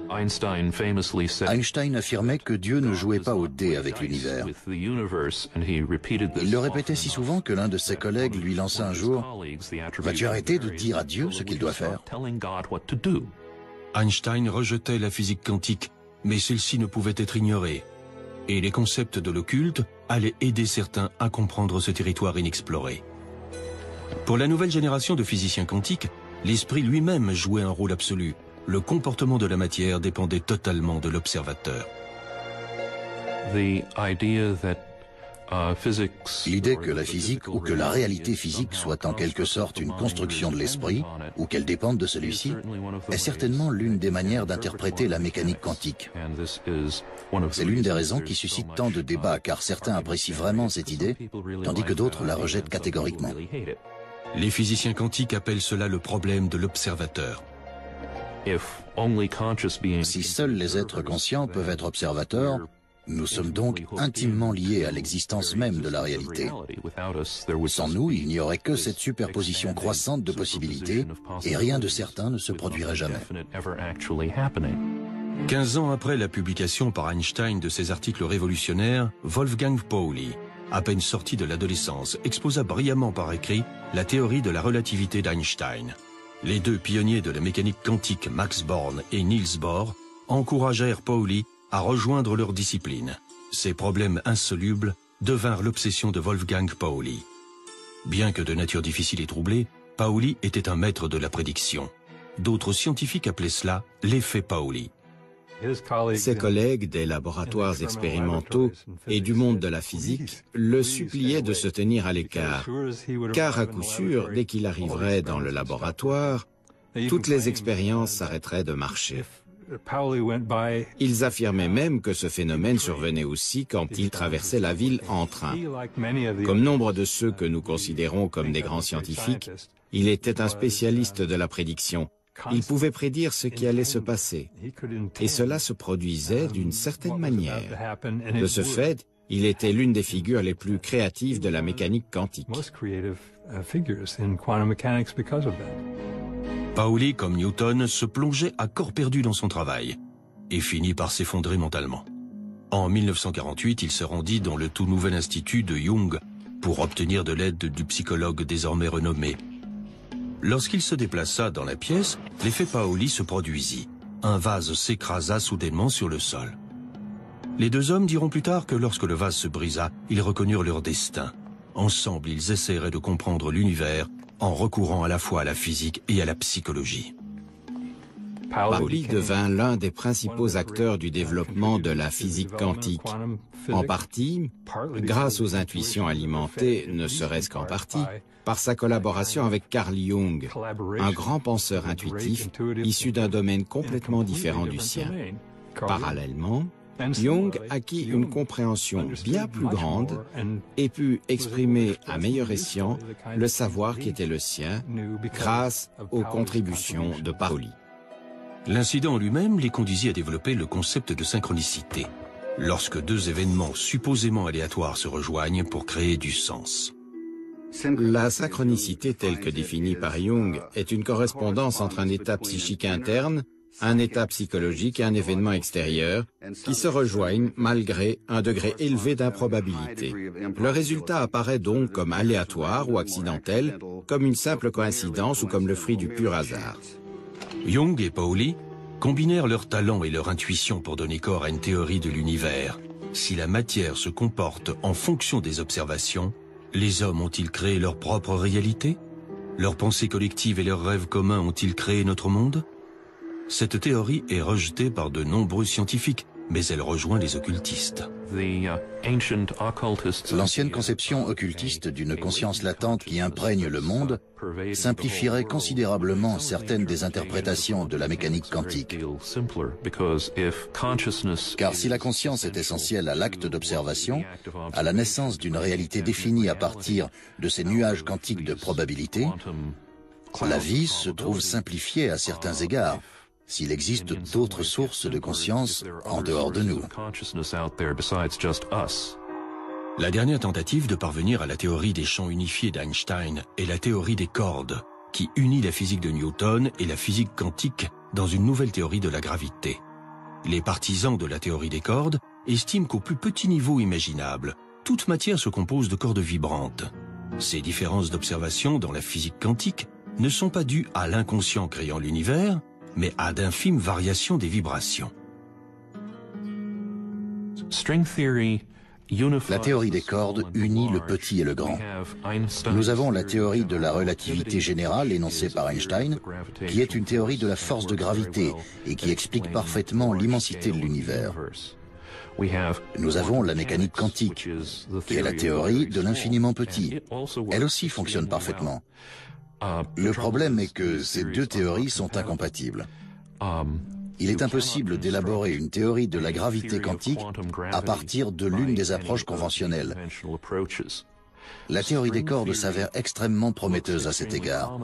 Einstein affirmait que Dieu ne jouait pas au dé avec l'univers. Il le répétait si souvent que l'un de ses collègues lui lança un jour « Vas-tu arrêter de dire à Dieu ce qu'il doit faire ?» Einstein rejetait la physique quantique, mais celle-ci ne pouvait être ignorée. Et les concepts de l'occulte allaient aider certains à comprendre ce territoire inexploré. Pour la nouvelle génération de physiciens quantiques, l'esprit lui-même jouait un rôle absolu. Le comportement de la matière dépendait totalement de l'observateur. L'idée que la physique ou que la réalité physique soit en quelque sorte une construction de l'esprit, ou qu'elle dépende de celui-ci, est certainement l'une des manières d'interpréter la mécanique quantique. C'est l'une des raisons qui suscite tant de débats, car certains apprécient vraiment cette idée, tandis que d'autres la rejettent catégoriquement. Les physiciens quantiques appellent cela le problème de l'observateur. Si seuls les êtres conscients peuvent être observateurs, nous sommes donc intimement liés à l'existence même de la réalité. Sans nous, il n'y aurait que cette superposition croissante de possibilités et rien de certain ne se produirait jamais. 15 ans après la publication par Einstein de ses articles révolutionnaires, Wolfgang Pauli, à peine sorti de l'adolescence, exposa brillamment par écrit la théorie de la relativité d'Einstein. Les deux pionniers de la mécanique quantique, Max Born et Niels Bohr, encouragèrent Pauli à rejoindre leur discipline. Ces problèmes insolubles devinrent l'obsession de Wolfgang Pauli. Bien que de nature difficile et troublée, Pauli était un maître de la prédiction. D'autres scientifiques appelaient cela l'effet Pauli. Ses collègues des laboratoires expérimentaux et du monde de la physique le suppliaient de se tenir à l'écart, car à coup sûr, dès qu'il arriverait dans le laboratoire, toutes les expériences s'arrêteraient de marcher. Ils affirmaient même que ce phénomène survenait aussi quand il traversait la ville en train. Comme nombre de ceux que nous considérons comme des grands scientifiques, il était un spécialiste de la prédiction. Il pouvait prédire ce qui allait se passer. Et cela se produisait d'une certaine manière. De ce fait, il était l'une des figures les plus créatives de la mécanique quantique. Pauli, comme Newton, se plongeait à corps perdu dans son travail et finit par s'effondrer mentalement. En 1948, il se rendit dans le tout nouvel institut de Jung pour obtenir de l'aide du psychologue désormais renommé. Lorsqu'il se déplaça dans la pièce, l'effet Paoli se produisit. Un vase s'écrasa soudainement sur le sol. Les deux hommes diront plus tard que lorsque le vase se brisa, ils reconnurent leur destin. Ensemble, ils essaieraient de comprendre l'univers en recourant à la fois à la physique et à la psychologie. Paoli devint l'un des principaux acteurs du développement de la physique quantique, en partie grâce aux intuitions alimentées, ne serait-ce qu'en partie, par sa collaboration avec Carl Jung, un grand penseur intuitif issu d'un domaine complètement différent du sien. Parallèlement, Jung acquit une compréhension bien plus grande et put exprimer à meilleur escient le savoir qui était le sien grâce aux contributions de Paoli. L'incident lui-même les conduisit à développer le concept de synchronicité, lorsque deux événements supposément aléatoires se rejoignent pour créer du sens. La synchronicité telle que définie par Jung est une correspondance entre un état psychique interne, un état psychologique et un événement extérieur qui se rejoignent malgré un degré élevé d'improbabilité. Le résultat apparaît donc comme aléatoire ou accidentel, comme une simple coïncidence ou comme le fruit du pur hasard. Jung et Paoli combinèrent leur talent et leur intuition pour donner corps à une théorie de l'univers. Si la matière se comporte en fonction des observations, les hommes ont-ils créé leur propre réalité? Leurs pensées collectives et leurs rêves communs ont-ils créé notre monde? Cette théorie est rejetée par de nombreux scientifiques, mais elle rejoint les occultistes. L'ancienne conception occultiste d'une conscience latente qui imprègne le monde simplifierait considérablement certaines des interprétations de la mécanique quantique. Car si la conscience est essentielle à l'acte d'observation, à la naissance d'une réalité définie à partir de ces nuages quantiques de probabilité, la vie se trouve simplifiée à certains égards, s'il existe d'autres sources de conscience en dehors de nous. La dernière tentative de parvenir à la théorie des champs unifiés d'Einstein est la théorie des cordes, qui unit la physique de Newton et la physique quantique dans une nouvelle théorie de la gravité. Les partisans de la théorie des cordes estiment qu'au plus petit niveau imaginable, toute matière se compose de cordes vibrantes. Ces différences d'observation dans la physique quantique ne sont pas dues à l'inconscient créant l'univers, mais à d'infimes variations des vibrations. La théorie des cordes unit le petit et le grand. Nous avons la théorie de la relativité générale énoncée par Einstein, qui est une théorie de la force de gravité et qui explique parfaitement l'immensité de l'univers. Nous avons la mécanique quantique, qui est la théorie de l'infiniment petit. Elle aussi fonctionne parfaitement. Le problème est que ces deux théories sont incompatibles. Il est impossible d'élaborer une théorie de la gravité quantique à partir de l'une des approches conventionnelles. La théorie des cordes s'avère extrêmement prometteuse à cet égard,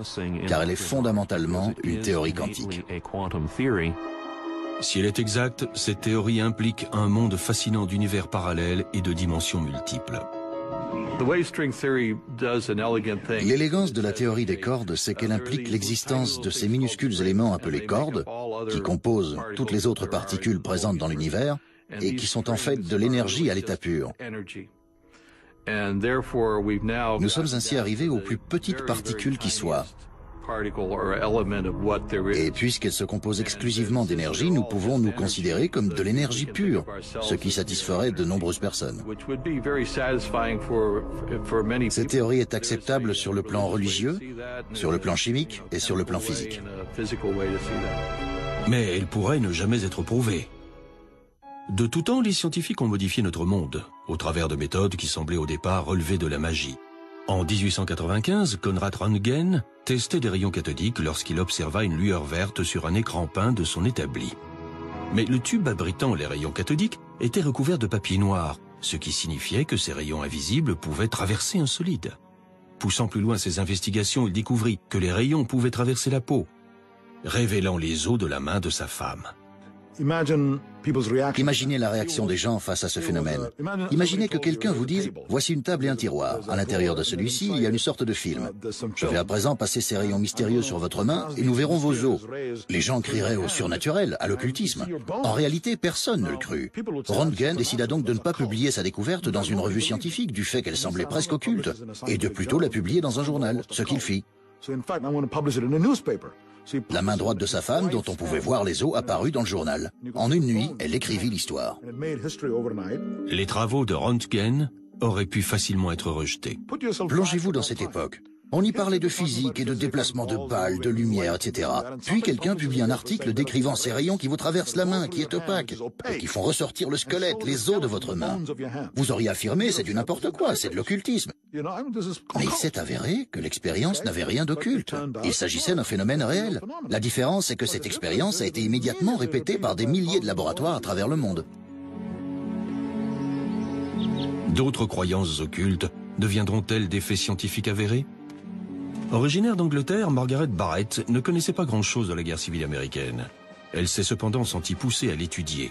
car elle est fondamentalement une théorie quantique. Si elle est exacte, cette théorie implique un monde fascinant d'univers parallèles et de dimensions multiples. L'élégance de la théorie des cordes, c'est qu'elle implique l'existence de ces minuscules éléments appelés cordes, qui composent toutes les autres particules présentes dans l'univers, et qui sont en fait de l'énergie à l'état pur. Nous sommes ainsi arrivés aux plus petites particules qui soient. Et puisqu'elles se composent exclusivement d'énergie, nous pouvons nous considérer comme de l'énergie pure, ce qui satisferait de nombreuses personnes. Cette théorie est acceptable sur le plan religieux, sur le plan chimique et sur le plan physique. Mais elle pourrait ne jamais être prouvée. De tout temps, les scientifiques ont modifié notre monde, au travers de méthodes qui semblaient au départ relever de la magie. En 1895, Konrad Röntgen testait des rayons cathodiques lorsqu'il observa une lueur verte sur un écran peint de son établi. Mais le tube abritant les rayons cathodiques était recouvert de papier noir, ce qui signifiait que ces rayons invisibles pouvaient traverser un solide. Poussant plus loin ses investigations, il découvrit que les rayons pouvaient traverser la peau, révélant les os de la main de sa femme. Imaginez la réaction des gens face à ce phénomène. Imaginez que quelqu'un vous dise « Voici une table et un tiroir. À l'intérieur de celui-ci, il y a une sorte de film. Je vais à présent passer ces rayons mystérieux sur votre main et nous verrons vos os. » Les gens crieraient au surnaturel, à l'occultisme. En réalité, personne ne le crut. Röntgen décida donc de ne pas publier sa découverte dans une revue scientifique du fait qu'elle semblait presque occulte, et de plutôt la publier dans un journal, ce qu'il fit. La main droite de sa femme, dont on pouvait voir les os, apparut dans le journal. En une nuit, elle écrivit l'histoire. Les travaux de Röntgen auraient pu facilement être rejetés. Plongez-vous dans cette époque. On y parlait de physique et de déplacement de balles, de lumière, etc. Puis quelqu'un publie un article décrivant ces rayons qui vous traversent la main, qui est opaque, et qui font ressortir le squelette, les os de votre main. Vous auriez affirmé, c'est du n'importe quoi, c'est de l'occultisme. Mais il s'est avéré que l'expérience n'avait rien d'occulte. Il s'agissait d'un phénomène réel. La différence, c'est que cette expérience a été immédiatement répétée par des milliers de laboratoires à travers le monde. D'autres croyances occultes deviendront-elles des faits scientifiques avérés? Originaire d'Angleterre, Margaret Barrett ne connaissait pas grand-chose de la guerre civile américaine. Elle s'est cependant sentie poussée à l'étudier.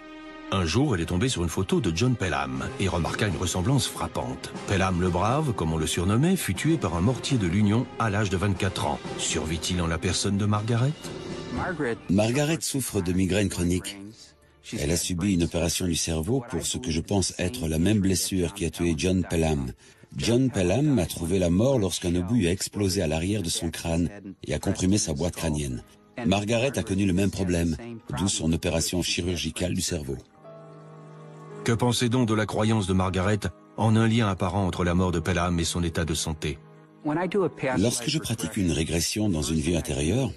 Un jour, elle est tombée sur une photo de John Pelham et remarqua une ressemblance frappante. Pelham le Brave, comme on le surnommait, fut tué par un mortier de l'Union à l'âge de 24 ans. Survit-il en la personne de Margaret? Margaret souffre de migraine chronique. Elle a subi une opération du cerveau pour ce que je pense être la même blessure qui a tué John Pelham. John Pelham a trouvé la mort lorsqu'un obus a explosé à l'arrière de son crâne et a comprimé sa boîte crânienne. Margaret a connu le même problème, d'où son opération chirurgicale du cerveau. Que pensez donc de la croyance de Margaret en un lien apparent entre la mort de Pelham et son état de santé? Lorsque je pratique une régression dans une vie intérieure,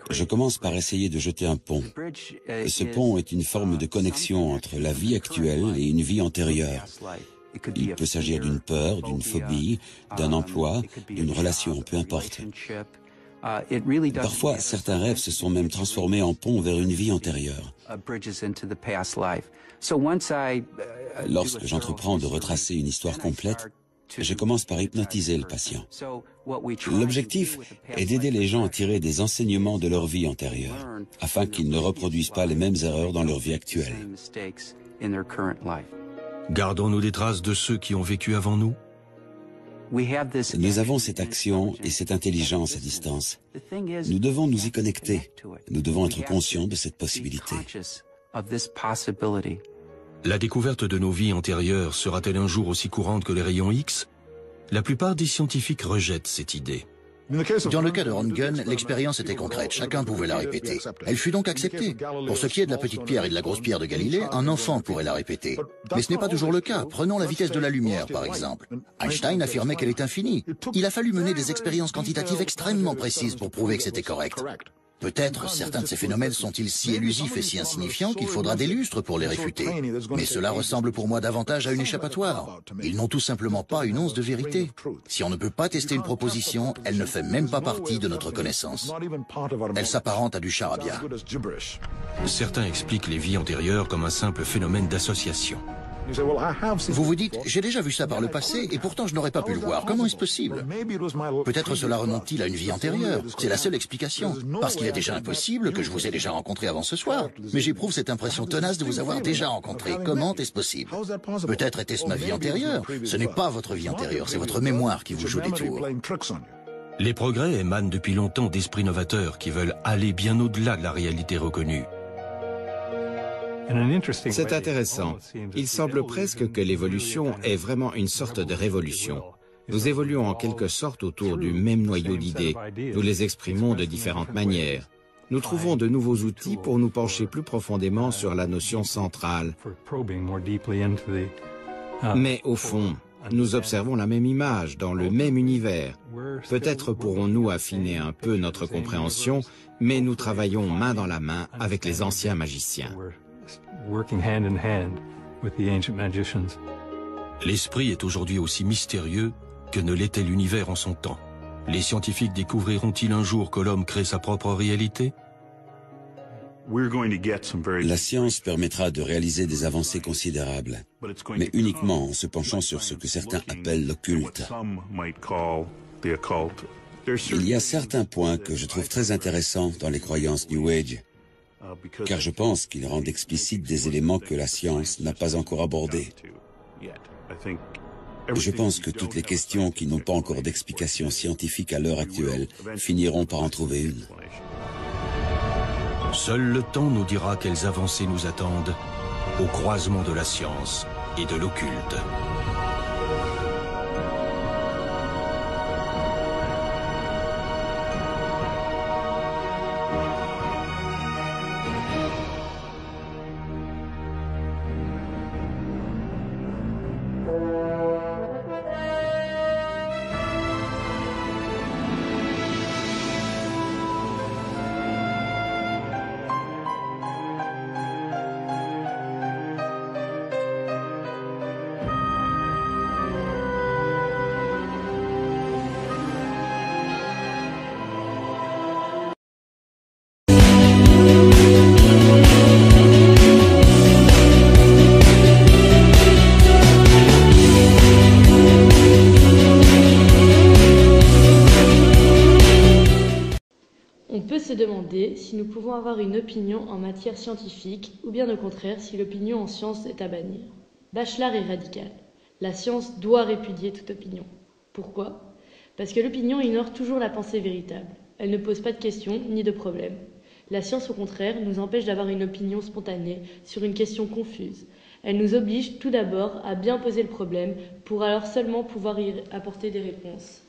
je commence par essayer de jeter un pont. Ce pont est une forme de connexion entre la vie actuelle et une vie antérieure. Il peut s'agir d'une peur, d'une phobie, d'un emploi, d'une relation, peu importe. Parfois, certains rêves se sont même transformés en pont vers une vie antérieure. Lorsque j'entreprends de retracer une histoire complète, je commence par hypnotiser le patient. L'objectif est d'aider les gens à tirer des enseignements de leur vie antérieure, afin qu'ils ne reproduisent pas les mêmes erreurs dans leur vie actuelle. Gardons-nous des traces de ceux qui ont vécu avant nous? Nous avons cette action et cette intelligence à distance. Nous devons nous y connecter. Nous devons être conscients de cette possibilité. La découverte de nos vies antérieures sera-t-elle un jour aussi courante que les rayons X? La plupart des scientifiques rejettent cette idée. Dans le cas de Röntgen, l'expérience était concrète, chacun pouvait la répéter. Elle fut donc acceptée. Pour ce qui est de la petite pierre et de la grosse pierre de Galilée, un enfant pourrait la répéter. Mais ce n'est pas toujours le cas. Prenons la vitesse de la lumière, par exemple. Einstein affirmait qu'elle est infinie. Il a fallu mener des expériences quantitatives extrêmement précises pour prouver que c'était correct. Peut-être certains de ces phénomènes sont-ils si élusifs et si insignifiants qu'il faudra des lustres pour les réfuter. Mais cela ressemble pour moi davantage à une échappatoire. Ils n'ont tout simplement pas une once de vérité. Si on ne peut pas tester une proposition, elle ne fait même pas partie de notre connaissance. Elle s'apparente à du charabia. Certains expliquent les vies antérieures comme un simple phénomène d'association. Vous vous dites, j'ai déjà vu ça par le passé et pourtant je n'aurais pas pu le voir. Comment est-ce possible? Peut-être cela remonte-t-il à une vie antérieure. C'est la seule explication. Parce qu'il est déjà impossible que je vous ai déjà rencontré avant ce soir. Mais j'éprouve cette impression tenace de vous avoir déjà rencontré. Comment est-ce possible? Peut-être était-ce ma vie antérieure. Ce n'est pas votre vie antérieure, c'est votre mémoire qui vous joue des tours. Les progrès émanent depuis longtemps d'esprits novateurs qui veulent aller bien au-delà de la réalité reconnue. C'est intéressant. Il semble presque que l'évolution est vraiment une sorte de révolution. Nous évoluons en quelque sorte autour du même noyau d'idées. Nous les exprimons de différentes manières. Nous trouvons de nouveaux outils pour nous pencher plus profondément sur la notion centrale. Mais au fond, nous observons la même image dans le même univers. Peut-être pourrons-nous affiner un peu notre compréhension, mais nous travaillons main dans la main avec les anciens magiciens. L'esprit est aujourd'hui aussi mystérieux que ne l'était l'univers en son temps. Les scientifiques découvriront-ils un jour que l'homme crée sa propre réalité? La science permettra de réaliser des avancées considérables, mais uniquement en se penchant sur ce que certains appellent l'occulte. Il y a certains points que je trouve très intéressants dans les croyances New Age. car je pense qu'ils rendent explicites des éléments que la science n'a pas encore abordés. Je pense que toutes les questions qui n'ont pas encore d'explication scientifique à l'heure actuelle finiront par en trouver une. Seul le temps nous dira quelles avancées nous attendent au croisement de la science et de l'occulte. On peut se demander si nous pouvons avoir une opinion en matière scientifique ou bien au contraire si l'opinion en science est à bannir. Bachelard est radical. La science doit répudier toute opinion. Pourquoi? Parce que l'opinion ignore toujours la pensée véritable. Elle ne pose pas de questions ni de problèmes. La science, au contraire, nous empêche d'avoir une opinion spontanée sur une question confuse. Elle nous oblige tout d'abord à bien poser le problème pour alors seulement pouvoir y apporter des réponses.